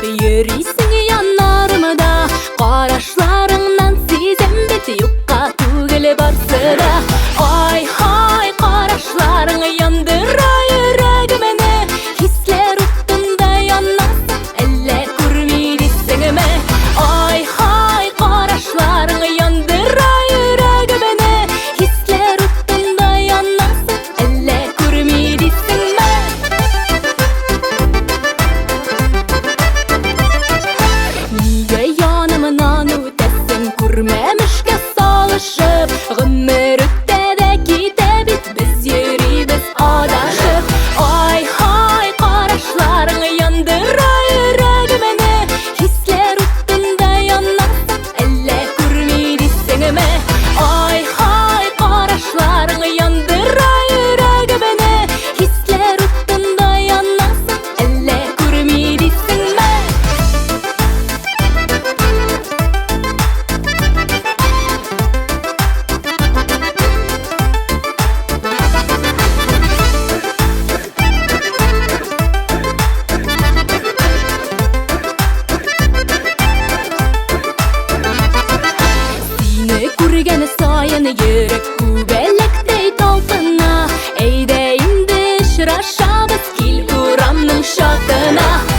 Yürüysün yanlarımda, qarashlarından sezem beti yukka tugili barsa da. Ay hay qarashlarың yandıray yüreğimeni, hisler uttunda yanasın, elle kurmeydisin mi? Ay hay qarashlarың yandıray yüreğimeni, hisler uttunda yanasın, elle kurmeydisin mi? Kurmemişke salışıp, gümür üttede gide bit, biz yürüyüz adaşıp. Ay hay qarashlarың yandıray yüreğimeni, hisler uttunda yanasın, elle kurmeydisin mi? Ay hay qarashlarың yandıray yüreğimeni, hisler uttunda yanasın, elle kurmeydisin mi? Kurgani sayını yürek kubelekdey talpına, eyde indi şıraşabız kil uramның şatına.